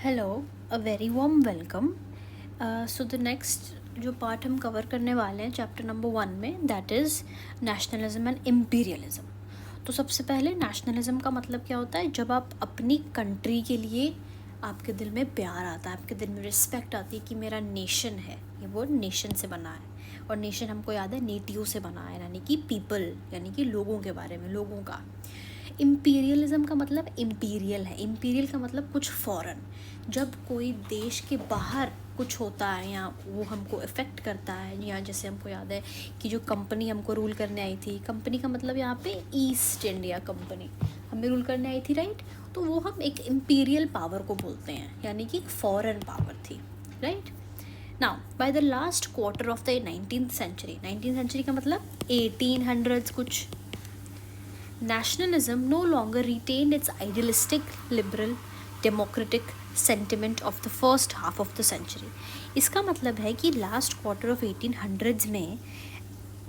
Hello, a very warm welcome. So the next जो part हम cover करने वाले हैं चैप्टर नंबर 1 में, that is nationalism and imperialism. तो सबसे पहले नेशनलिज्म का मतलब क्या होता है? जब आप अपनी कंट्री के लिए आपके दिल में प्यार आता है, आपके दिल में रिस्पेक्ट आती है कि मेरा नेशन है, ये वर्ड नेशन से बना है। और नेशन हमको याद है नेटिव से बना है, यानी कि पीपल, यानी कि लोगों के बारे में, लोगों का। इम्पीरियलिज्म का मतलब इम्पीरियल है। इम्पीरियल का मतलब कुछ फॉरेन। जब कोई देश के बाहर कुछ होता है या वो हमको इफ़ेक्ट करता है, या जैसे हमको याद है कि जो कंपनी हमको रूल करने आई थी, कंपनी का मतलब यहाँ पे ईस्ट इंडिया कंपनी हमें रूल करने आई थी, राइट। तो वो हम एक इम्पीरियल पावर को बोलते हैं, यानी कि एक फॉरेन पावर थी, right. Now by the last quarter of the 19th century, 19th century का मतलब 1800s कुछ, nationalism no longer retained its idealistic, liberal, democratic sentiment of the first half of the century. इसका मतलब है कि last quarter of 1800s में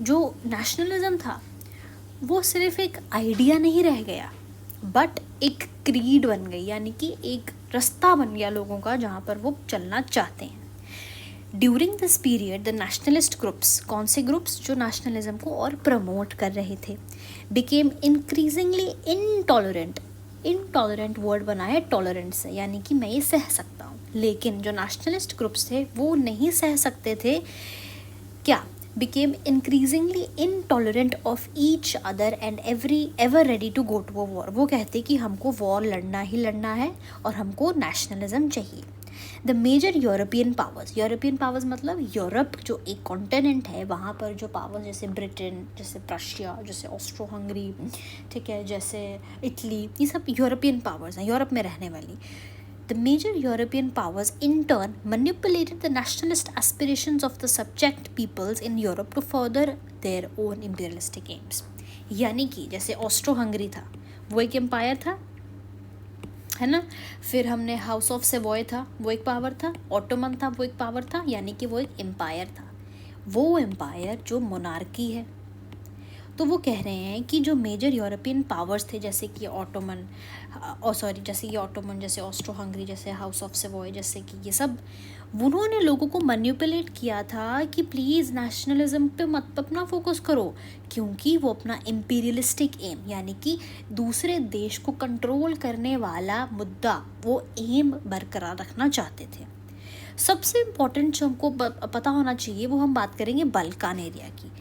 जो nationalism था वो सिर्फ एक आइडिया नहीं रह गया, बट एक क्रीड बन गई, यानी कि एक रास्ता बन गया लोगों का जहाँ पर वो चलना चाहते हैं। During this period the nationalist groups, कौन से ग्रुप्स जो नेशनलिज्म को और प्रमोट कर रहे थे, became increasingly intolerant. Intolerant word बना है टॉलरेंट से, यानी कि मैं ये सह सकता हूँ, लेकिन जो नेशनलिस्ट ग्रुप्स थे वो नहीं सह सकते थे। क्या? Became increasingly intolerant of each other and ever ready to go to a war. वो कहते कि हमको वॉर लड़ना ही लड़ना है और हमको नेशनलिज्म चाहिए। द मेजर यूरोपियन पावर्स मतलब यूरोप जो एक कॉन्टिनेंट है, वहाँ पर जो पावर्स जैसे ब्रिटेन, जैसे प्रशिया, जैसे ऑस्ट्रो हंगरी, ठीक है, जैसे इटली, ये सब यूरोपियन पावर्स हैं, यूरोप में रहने वाली। The major European powers in turn manipulated the nationalist aspirations of the subject peoples in Europe to further their own imperialistic aims. यानी कि जैसे ऑस्ट्रो हंगरी था, वो एक एम्पायर था, है ना। फिर हमने हाउस ऑफ सेवॉय था, वो एक पावर था। ऑटोमन था, वो एक पावर था, यानी कि वो एक एम्पायर था। वो एम्पायर जो मोनार्की है, तो वो कह रहे हैं कि जो मेजर यूरोपियन पावर्स थे, जैसे कि जैसे ऑस्ट्रो हंगरी, जैसे हाउस ऑफ सेवॉय, जैसे कि ये सब, उन्होंने लोगों को मैनिपुलेट किया था कि प्लीज़ नेशनलिज्म पे मत अपना फोकस करो, क्योंकि वो अपना इम्पीरियलिस्टिक एम, यानी कि दूसरे देश को कंट्रोल करने वाला मुद्दा, वो एम बरकरार रखना चाहते थे। सबसे इम्पॉर्टेंट जो हमको पता होना चाहिए, वो हम बात करेंगे बल्कान एरिया की।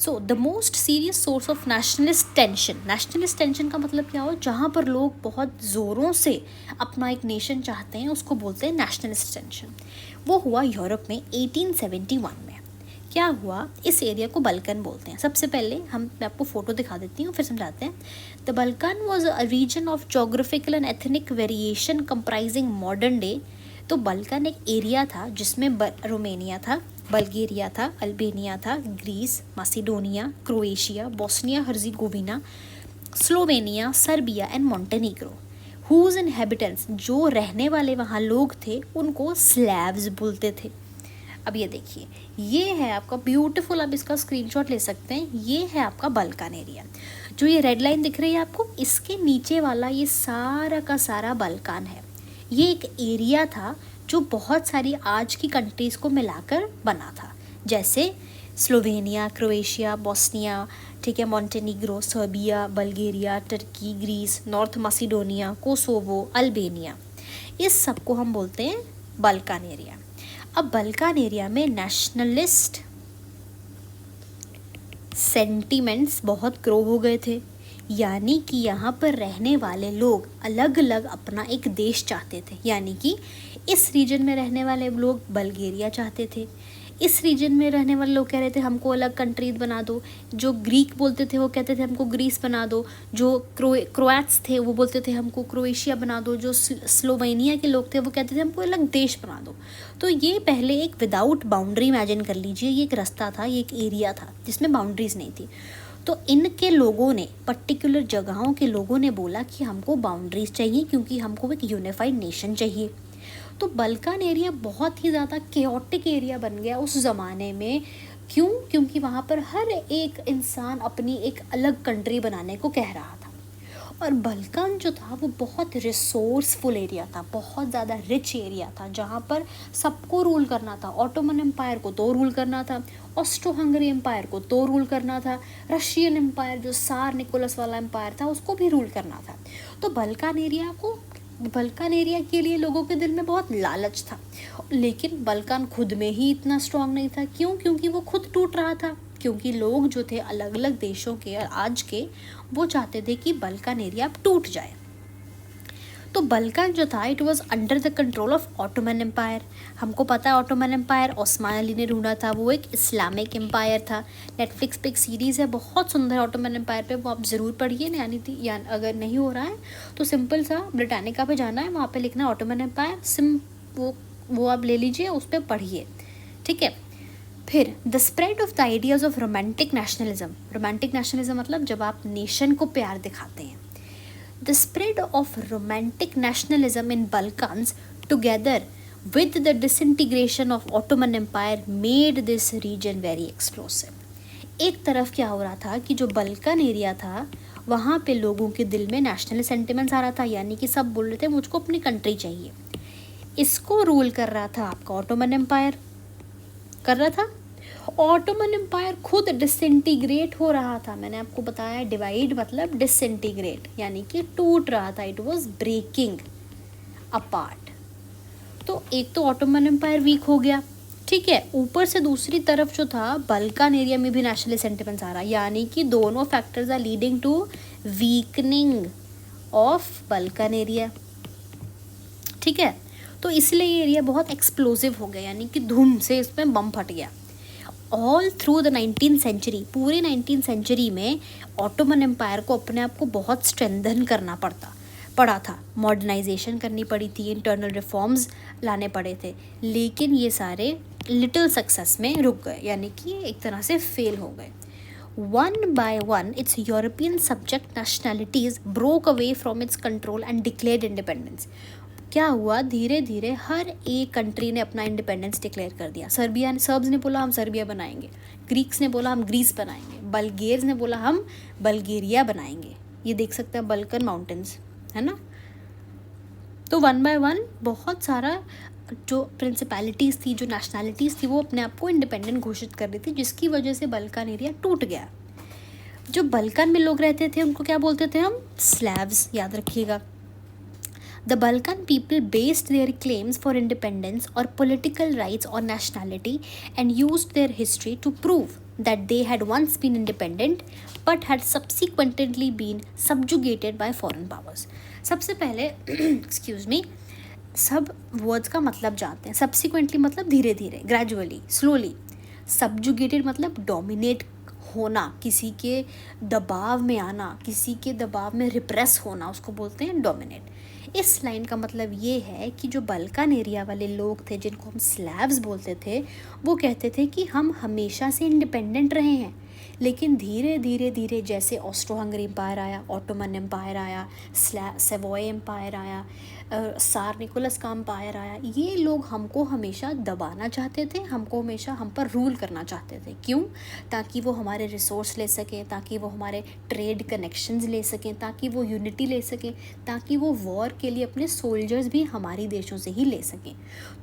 So the most serious source of nationalist tension का मतलब क्या हो? जहाँ पर लोग बहुत ज़ोरों से अपना एक नेशन चाहते हैं, उसको बोलते हैं नेशनलिस्ट टेंशन। वो हुआ यूरोप में 1871 में। क्या हुआ? इस एरिया को बल्कन बोलते हैं। सबसे पहले मैं आपको फ़ोटो दिखा देती हूँ, फिर समझाते हैं। The Balkan was a region of geographical and ethnic variation comprising modern day. तो बल्कन एक एरिया था जिसमें रोमेनिया था, बल्गेरिया था, अल्बेनिया था, Greece, Macedonia, Croatia, Bosnia Herzegovina, Slovenia, Serbia and Montenegro. Whose inhabitants, जो रहने वाले वहाँ लोग थे, उनको स्लैव्स बोलते थे। अब ये देखिए, ये है आपका ब्यूटीफुल, आप इसका स्क्रीनशॉट ले सकते हैं। ये है आपका बल्कन एरिया। जो ये रेड लाइन दिख रही है आपको, इसके नीचे वाला ये सारा का सारा बल्कन है। ये एक एरिया था जो बहुत सारी आज की कंट्रीज़ को मिलाकर बना था, जैसे स्लोवेनिया, क्रोएशिया, बोस्निया, ठीक है, Montenegro, Serbia, Bulgaria, Turkey, Greece, North Macedonia, Kosovo, Albania. इस सब को हम बोलते हैं बल्कन एरिया। अब बल्कन एरिया में नेशनलिस्ट सेंटिमेंट्स बहुत ग्रो हो गए थे, यानी कि यहाँ पर रहने वाले लोग अलग अलग अपना एक देश चाहते थे। यानी कि इस रीजन में रहने वाले लोग बल्गेरिया चाहते थे, इस रीजन में रहने वाले लोग कह रहे थे हमको अलग कंट्रीज बना दो। जो ग्रीक बोलते थे वो कहते थे हमको ग्रीस बना दो। जो क्रोएट्स थे वो बोलते थे हमको क्रोएशिया बना दो। जो स्लोवेनिया के लोग थे वो कहते थे हमको अलग देश बना दो। तो ये पहले एक विदाउट बाउंड्री, इमेजिन कर लीजिए, ये एक रास्ता था, ये एक एरिया था जिसमें बाउंड्रीज नहीं थी। तो इनके लोगों ने, पर्टिकुलर जगहों के लोगों ने बोला कि हमको बाउंड्रीज चाहिए, क्योंकि हमको एक यूनिफाइड नेशन चाहिए। तो बल्कन एरिया बहुत ही ज़्यादा केओटिक एरिया बन गया उस ज़माने में। क्यों? क्योंकि वहाँ पर हर एक इंसान अपनी एक अलग कंट्री बनाने को कह रहा था। और बल्कन जो था वो बहुत रिसोर्सफुल एरिया था, बहुत ज़्यादा रिच एरिया था, जहाँ पर सबको रूल करना था। ऑटोमन एम्पायर को तो रूल करना था, ऑस्ट्रो हंगरी एम्पायर को तो रूल करना था, रशियन एम्पायर जो सार निकोलस वाला एम्पायर था उसको भी रूल करना था। तो बल्कान एरिया के लिए लोगों के दिल में बहुत लालच था, लेकिन बल्कान खुद में ही इतना स्ट्रांग नहीं था। क्यों? क्योंकि वो खुद टूट रहा था, क्योंकि लोग जो थे अलग अलग देशों के और आज के, वो चाहते थे कि बल्कान एरिया अब टूट जाए। तो बल्कान जो था it was under the control of Ottoman Empire. हमको पता है ऑटोमन एम्पायर ओस्मान अली ने ढूंढा था, वो एक इस्लामिक एम्पायर था। नेटफ्लिक्स पे एक सीरीज़ है बहुत सुंदर ऑटोमन एम्पायर पे, वो आप ज़रूर पढ़िए। यानी थी या अगर नहीं हो रहा है तो सिंपल सा ब्रिटानिका पे जाना है, वहाँ पे लिखना है ऑटोमन एम्पायर, वो आप ले लीजिए, उस पर पढ़िए, ठीक है। फिर the spread of the ideas of romantic nationalism. Romantic nationalism मतलब जब आप नेशन को प्यार दिखाते हैं। The spread of romantic nationalism in Balkans together with the disintegration of Ottoman Empire made this region very explosive. एक तरफ क्या हो रहा था कि जो बल्कन एरिया था वहाँ पे लोगों के दिल में नेशनल सेंटिमेंट्स आ रहा था, यानी कि सब बोल रहे थे मुझको अपनी कंट्री चाहिए। इसको रूल कर रहा था आपका ऑटोमन एम्पायर कर रहा था। ऑटोमन एम्पायर खुद डिसइंटीग्रेट हो रहा था। मैंने आपको बताया डिवाइड मतलब डिसइंटीग्रेट, यानी कि टूट रहा था, इट वाज ब्रेकिंग अपार्ट। तो एक तो ऑटोमन एम्पायर वीक हो गया, ठीक है, ऊपर से दूसरी तरफ जो था बल्कान एरिया में भी नेशनल सेंटिमेंट्स आ रहा, यानी कि दोनों factors are leading to weakening of Balkan area, ठीक है। तो इसलिए ये एरिया बहुत एक्सप्लोसिव हो गया, यानी कि धूम से इसमें बम फट गया। All through the 19th century, पूरे 19th सेंचुरी में ऑटोमन एम्पायर को अपने आप को बहुत स्ट्रेंथन करना पड़ा था, मॉडर्नाइजेशन करनी पड़ी थी, इंटरनल रिफॉर्म्स लाने पड़े थे, लेकिन ये सारे लिटिल सक्सेस में रुक गए, यानी कि एक तरह से फेल हो गए। One by one it's European subject nationalities broke away from its control and declared independence. क्या हुआ, धीरे धीरे हर एक कंट्री ने अपना इंडिपेंडेंस डिक्लेयर कर दिया। सर्ब्स ने बोला हम सर्बिया बनाएंगे, ग्रीक्स ने बोला हम ग्रीस बनाएंगे, बल्गेरियंस ने बोला हम बल्गेरिया बनाएंगे। ये देख सकते हैं बल्कन माउंटेन्स, है ना। तो वन बाय वन बहुत सारा जो प्रिंसिपैलिटीज़ थी, जो नेशनैलिटीज़ थी, वो अपने आप को इंडिपेंडेंट घोषित कर रही थी, जिसकी वजह से बल्कन एरिया टूट गया। जो बल्कन में लोग रहते थे उनको क्या बोलते थे हम? स्लैव्स, याद रखिएगा। The Balkan people based their claims for independence or political rights on nationality and used their history to prove that they had once been independent but had subsequently been subjugated by foreign powers. सबसे पहले excuse me, सब words का मतलब जानते हैं। Subsequently मतलब धीरे धीरे, gradually, slowly. Subjugated मतलब dominate होना, किसी के दबाव में आना, किसी के दबाव में रिप्रेस होना, उसको बोलते हैं डोमिनेट। इस लाइन का मतलब ये है कि जो बल्कन एरिया वाले लोग थे, जिनको हम स्लैव्स बोलते थे, वो कहते थे कि हम हमेशा से इंडिपेंडेंट रहे हैं, लेकिन धीरे धीरे धीरे जैसे ऑस्ट्रो हंगरी एम्पायर आया, ऑटोमन एम्पायर आया, सेवॉय एम्पायर आया, सार निकोलस का एम्पायर आया, ये लोग हमको हमेशा दबाना चाहते थे, हमको हमेशा हम पर रूल करना चाहते थे। क्यों? ताकि वो हमारे रिसोर्स ले सकें, ताकि वो हमारे ट्रेड कनेक्शंस ले सकें, ताकि वो यूनिटी ले सकें, ताकि वो वॉर के लिए अपने सोल्जर्स भी हमारी देशों से ही ले सकें।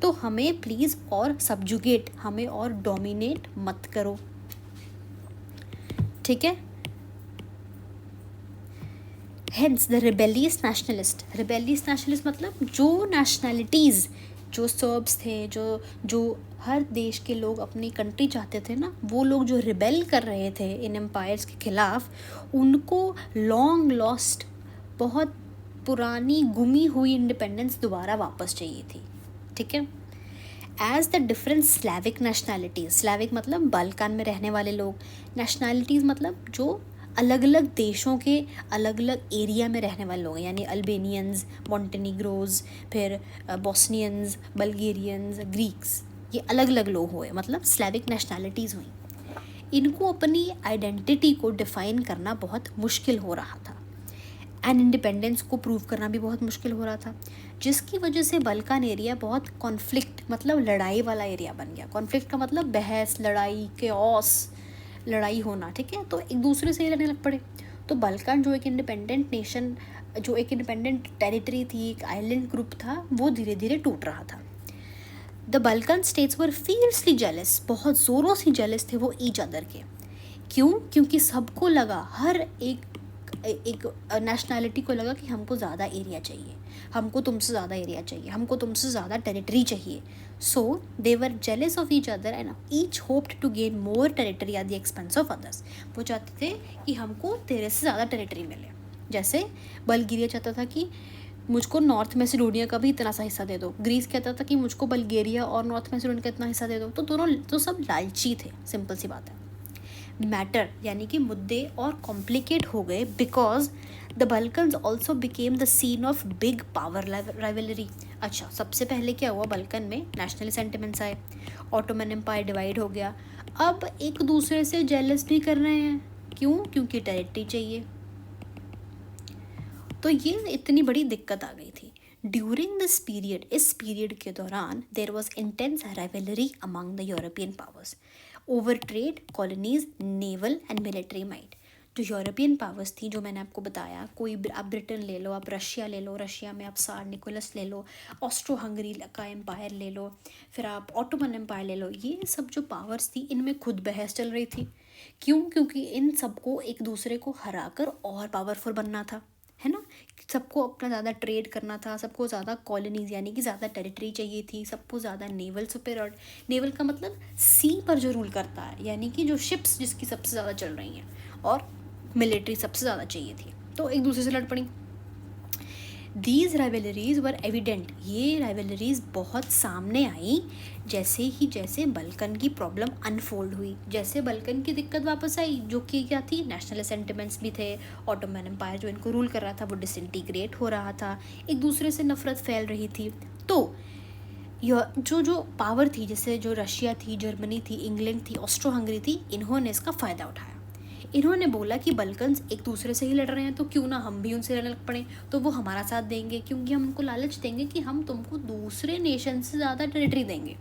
तो हमें प्लीज़ और सब्जुगेट, हमें और डोमिनेट मत करो, ठीक है। हेंस द रिबेलियस नेशनलिस्ट मतलब जो नेशनैलिटीज़, जो सर्ब्स थे, जो हर देश के लोग अपनी कंट्री चाहते थे ना, वो लोग जो रिबेल कर रहे थे इन एम्पायर्स के खिलाफ, उनको लॉन्ग लॉस्ट, बहुत पुरानी गुमी हुई इंडिपेंडेंस दोबारा वापस चाहिए थी, ठीक है। As the different Slavic nationalities, Slavic मतलब बल्कन में रहने वाले लोग, नेशनैलिटीज़ मतलब जो अलग अलग देशों के अलग अलग एरिया में रहने वाले लोग, यानी अल्बेनियंस, मॉन्टेनिग्रोज, फिर बॉस्नियंस, बल्गेरियंस, ग्रीक्स, ये अलग अलग लोग हुए, मतलब स्लैविक नेशनैलिटीज़ हुई। इनको अपनी आइडेंटिटी को डिफ़ाइन करना बहुत मुश्किल हो रहा था, एंड इंडिपेंडेंस को प्रूव करना भी बहुत मुश्किल हो रहा था, जिसकी वजह से बल्कन एरिया बहुत कॉन्फ्लिक्ट मतलब लड़ाई वाला एरिया बन गया। कॉन्फ्लिक्ट का मतलब बहस, लड़ाई, केओस, लड़ाई होना, ठीक है। तो एक दूसरे से ही लड़ने लग पड़े। तो बल्कन जो एक इंडिपेंडेंट नेशन, जो एक इंडिपेंडेंट टेरिटरी थी, एक आइलैंड ग्रुप था, वो धीरे धीरे टूट रहा था। The Balkan states were fiercely jealous, बहुत ज़ोरों से जेलस थे वो ईच अदर के। क्यों? क्योंकि सबको लगा, हर एक नेशनैलिटी को लगा कि हमको ज़्यादा एरिया चाहिए, हमको तुमसे ज़्यादा एरिया चाहिए, हमको तुमसे ज़्यादा टेरिटरी चाहिए। So they were jealous of each other and each hoped to gain more territory at the expense of others. वो चाहते थे कि हमको तेरे से ज़्यादा टेरिटरी मिले। जैसे बल्गेरिया चाहता था कि मुझको नॉर्थ मैसेडोनिया का भी इतना सा हिस्सा दे दो, ग्रीस कहता था कि मुझको बल्गेरिया और नॉर्थ मैसेडोनिया का इतना हिस्सा दे दो। तो दोनों तो सब लालची थे, सिंपल सी बात है। मैटर यानी कि मुद्दे और कॉम्प्लिकेट हो गए because the Balkans also became the scene of big power rivalry. अच्छा, सबसे पहले क्या हुआ, बल्कन में नेशनल सेंटिमेंट्स आए, ऑटोमन एम्पायर डिवाइड हो गया। अब एक दूसरे से जेलस भी कर रहे हैं। क्यों? क्योंकि टेरिटरी चाहिए। तो ये इतनी बड़ी दिक्कत आ गई थी। ड्यूरिंग दिस पीरियड, इस पीरियड के दौरान there was intense rivalry among the European powers over trade, colonies, naval and military might. जो यूरोपियन पावर्स थी, जो मैंने आपको बताया, कोई आप ब्रिटेन ले लो, आप रशिया ले लो, रशिया में आप सार निकोलस ले लो, ऑस्ट्रो हंगरी का एम्पायर ले लो, फिर आप ऑटोमन एम्पायर ले लो, ये सब जो पावर्स थी इनमें खुद बहस चल रही थी। क्यों? क्योंकि इन सबको एक दूसरे को हराकर और पावरफुल बनना था, है ना। सबको अपना ज़्यादा ट्रेड करना था, सबको ज़्यादा कॉलोनीज यानी कि ज़्यादा टेरिटरी चाहिए थी, सबको ज़्यादा नेवल सुपेरियर, नेवल का मतलब सी पर जो रूल करता है, यानी कि जो शिप्स जिसकी सबसे ज़्यादा चल रही हैं, और मिलिट्री सबसे ज़्यादा चाहिए थी, तो एक दूसरे से लड़ पड़ी। दीज राइवलरीज वर एविडेंट, ये राइवलरीज बहुत सामने आई जैसे बल्कन की प्रॉब्लम अनफोल्ड हुई, जैसे बल्कन की दिक्कत वापस आई, जो कि क्या थी, नेशनल सेंटिमेंट्स भी थे, ऑटोमन एम्पायर जो इनको रूल कर रहा था वो डिसइंटीग्रेट हो रहा था, एक दूसरे से नफरत फैल रही थी। तो जो पावर थी, जैसे जो रशिया थी, जर्मनी थी, इंग्लैंड थी, ऑस्ट्रो हंगरी थी, इन्होंने इसका फ़ायदा उठाया। इन्होंने बोला कि बल्कन्स एक दूसरे से ही लड़ रहे हैं, तो क्यों ना हम भी उनसे लड़ने लग पड़े, तो वो हमारा साथ देंगे, क्योंकि हम उनको लालच देंगे कि हम तुमको दूसरे नेशन से ज़्यादा टेरिटरी देंगे।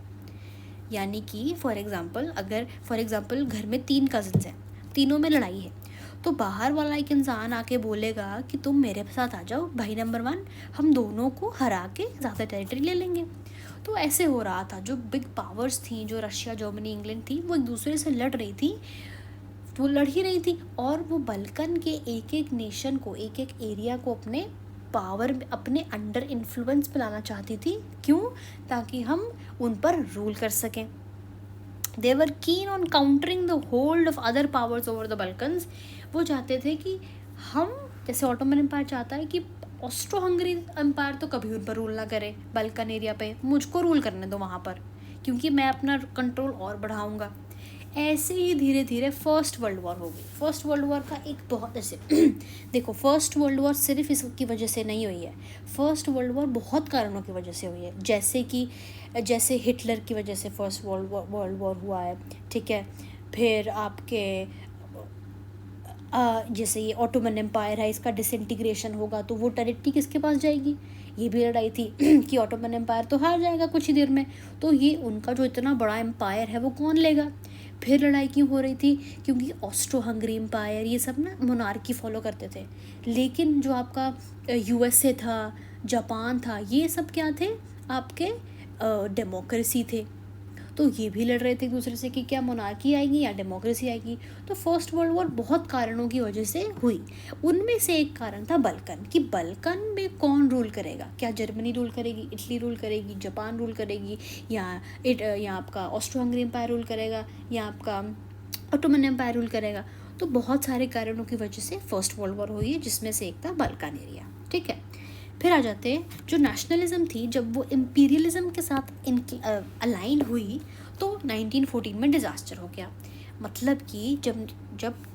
यानी कि फॉर एग्ज़ाम्पल घर में 3 कज़न्स हैं, तीनों में लड़ाई है, तो बाहर वाला एक इंसान आके बोलेगा कि तुम मेरे साथ आ जाओ भाई नंबर 1, हम दोनों को हरा के ज़्यादा टेरिटरी ले लेंगे। तो ऐसे हो रहा था। जो बिग पावर्स थी, जो रशिया, जर्मनी, इंग्लैंड थी, वो एक दूसरे से लड़ रही थी, वो लड़ ही रही थी, और वो बल्कन के एक एक नेशन को, एक एक एरिया को अपने पावर, अपने अंडर इन्फ्लुएंस में लाना चाहती थी। क्यों? ताकि हम उन पर रूल कर सकें। They were keen on countering the hold of other powers over the Balkans. वो चाहते थे कि हम, जैसे ऑटोमन एम्पायर चाहता है कि ऑस्ट्रो हंगरी एम्पायर तो कभी उन पर रूल ना करे, बल्कन एरिया पे मुझको रूल करने दो वहाँ पर, क्योंकि मैं अपना कंट्रोल और बढ़ाऊँगा। ऐसे ही धीरे धीरे फर्स्ट वर्ल्ड वॉर हो गई। फर्स्ट वर्ल्ड वॉर का एक बहुत ऐसे देखो, फर्स्ट वर्ल्ड वॉर सिर्फ इसकी वजह से नहीं हुई है, फर्स्ट वर्ल्ड वॉर बहुत कारणों की वजह से हुई है। जैसे हिटलर की वजह से फर्स्ट वर्ल्ड वॉर हुआ है, ठीक है। फिर आपके जैसे ये ऑटोमन एम्पायर है, इसका डिसइंटीग्रेशन होगा तो वो टेरिटरी किसके पास जाएगी, ये भी लड़ाई थी कि ऑटोमन एम्पायर तो हार जाएगा कुछ ही देर में, तो ये उनका जो इतना बड़ा एम्पायर है वो कौन लेगा। फिर लड़ाई क्यों हो रही थी? क्योंकि ऑस्ट्रो हंगरी एम्पायर ये सब ना मोनार्की फॉलो करते थे, लेकिन जो आपका यूएसए था, जापान था, ये सब क्या थे, आपके डेमोक्रेसी थे। तो ये भी लड़ रहे थे एक दूसरे से कि क्या मोनार्की आएगी या डेमोक्रेसी आएगी। तो फर्स्ट वर्ल्ड वॉर बहुत कारणों की वजह से हुई। उनमें से एक कारण था बल्कन, कि बल्कन में कौन रूल करेगा, क्या जर्मनी रूल करेगी, इटली रूल करेगी, जापान रूल करेगी, या आपका ऑस्ट्रो हंगरी एम्पायर रूल करेगा, या आपका ऑटोमन एम्पायर रूल करेगा। तो बहुत सारे कारणों की वजह से फर्स्ट वर्ल्ड वॉर हुई है, जिसमें से एक था बल्कन एरिया, ठीक है। फिर आ जाते हैं, जो नेशनलिज्म थी जब वो इम्पीरियलिज्म के साथ इनकी अलाइन हुई तो 1914 में डिज़ास्टर हो गया। मतलब कि जब